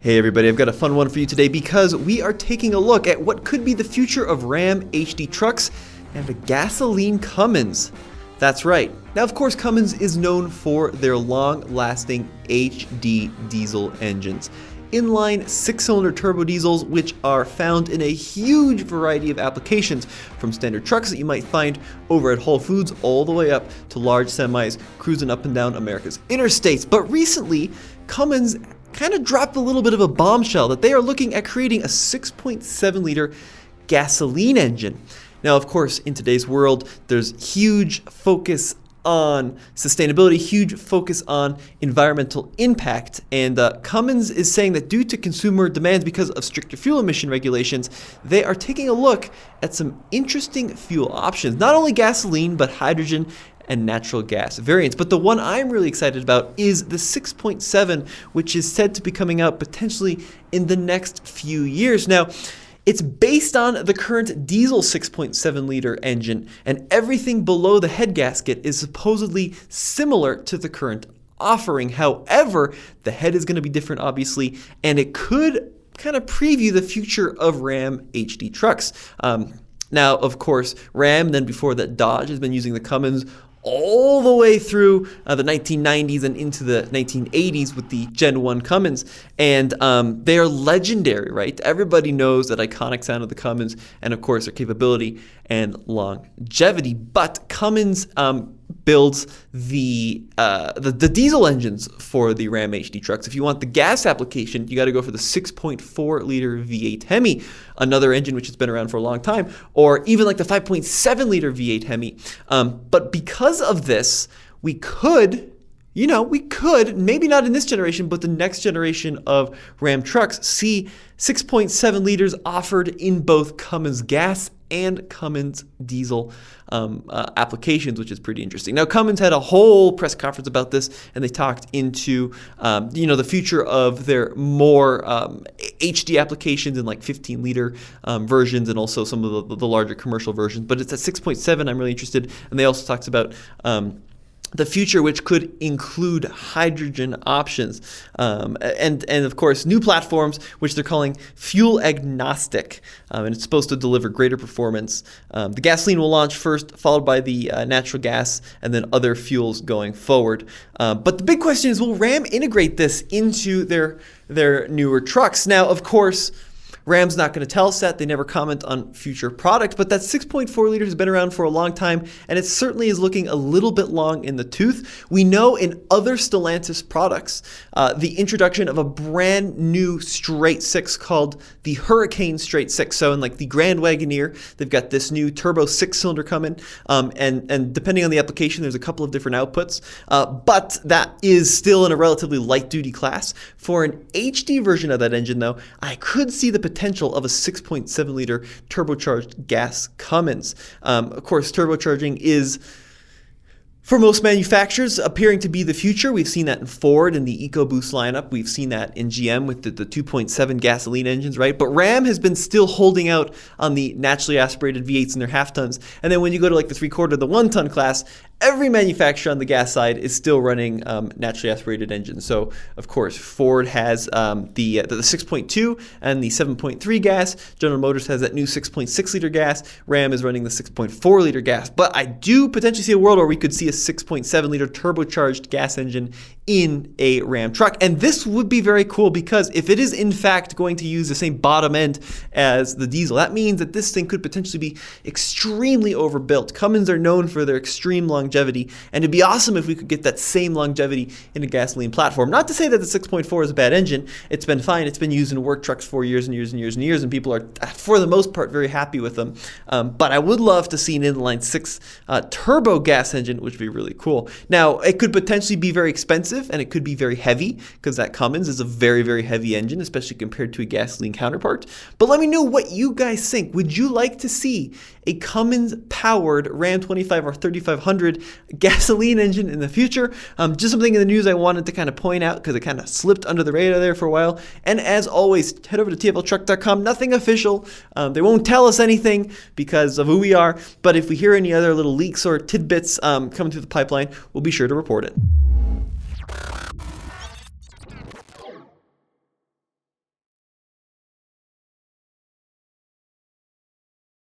Hey everybody, I've got a fun one for you today because we are taking a look at what could be the future of Ram HD trucks and a gasoline Cummins. That's right. Now, of course, Cummins is known for their long-lasting HD diesel engines. Inline six-cylinder turbo diesels, which are found in a huge variety of applications, from standard trucks that you might find over at Whole Foods all the way up to large semis cruising up and down America's interstates. But recently, Cummins kind of dropped a little bit of a bombshell that they are looking at creating a 6.7 liter gasoline engine. Now, of course, in today's world, there's huge focus on sustainability, huge focus on environmental impact, and Cummins is saying that due to consumer demands because of stricter fuel emission regulations, they are taking a look at some interesting fuel options, not only gasoline, but hydrogen and natural gas variants. But the one I'm really excited about is the 6.7, which is said to be coming out potentially in the next few years. Now, it's based on the current diesel 6.7 liter engine, and everything below the head gasket is supposedly similar to the current offering. However, the head is going to be different, obviously, and it could kind of preview the future of Ram HD trucks. Now, of course, Ram, then before that Dodge, has been using the Cummins all the way through the 1990s and into the 1980s with the Gen 1 Cummins. And they are legendary, right? Everybody knows that iconic sound of the Cummins and, of course, their capability and longevity. But Cummins builds the diesel engines for the Ram HD trucks. If you want the gas application, you got to go for the 6.4 liter V8 Hemi, another engine which has been around for a long time, or even like the 5.7 liter V8 Hemi. But because of this, we could, maybe not in this generation, but the next generation of Ram trucks, see 6.7 liters offered in both Cummins gas and Cummins diesel applications, which is pretty interesting. Now, Cummins had a whole press conference about this, and they talked into the future of their more HD applications in like 15-liter versions, and also some of the larger commercial versions. But it's at 6.7. I'm really interested, and they also talked about the future, which could include hydrogen options, and of course new platforms, which they're calling fuel agnostic, and it's supposed to deliver greater performance. The gasoline will launch first, followed by the natural gas, and then other fuels going forward. But the big question is, will Ram integrate this into their newer trucks? Now, of course, Ram's not going to tell us that. They never comment on future product, but that 6.4 liter has been around for a long time, and it certainly is looking a little bit long in the tooth. We know in other Stellantis products, the introduction of a brand new straight six called the Hurricane Straight Six. So in like the Grand Wagoneer, they've got this new turbo six-cylinder coming, and depending on the application, there's a couple of different outputs, but that is still in a relatively light-duty class. For an HD version of that engine, though, I could see the potential of a 6.7 liter turbocharged gas Cummins. Of course, turbocharging is, for most manufacturers, appearing to be the future. We've seen that in Ford in the EcoBoost lineup. We've seen that in GM with the 2.7 gasoline engines, right? But Ram has been still holding out on the naturally aspirated V8s and their half tons. And then when you go to like the 3/4, the 1-ton class, every manufacturer on the gas side is still running naturally aspirated engines. So, of course, Ford has the 6.2 and the 7.3 gas. General Motors has that new 6.6 liter gas. Ram is running the 6.4 liter gas. But I do potentially see a world where we could see a 6.7 liter turbocharged gas engine in a Ram truck. And this would be very cool because if it is in fact going to use the same bottom end as the diesel, that means that this thing could potentially be extremely overbuilt. Cummins are known for their extreme longevity, and it'd be awesome if we could get that same longevity in a gasoline platform. Not to say that the 6.4 is a bad engine. It's been fine. It's been used in work trucks for years and years and years and years, and people are, for the most part, very happy with them. But I would love to see an inline six turbo gas engine, which would be really cool. Now, it could potentially be very expensive, and it could be very heavy because that Cummins is a very, very heavy engine, especially compared to a gasoline counterpart. But let me know what you guys think. Would you like to see a Cummins-powered Ram 25 or 3500 gasoline engine in the future? Just something in the news I wanted to kind of point out because it kind of slipped under the radar there for a while. And as always, head over to TFLtruck.com. Nothing official. They won't tell us anything because of who we are. But if we hear any other little leaks or tidbits coming through the pipeline, we'll be sure to report it.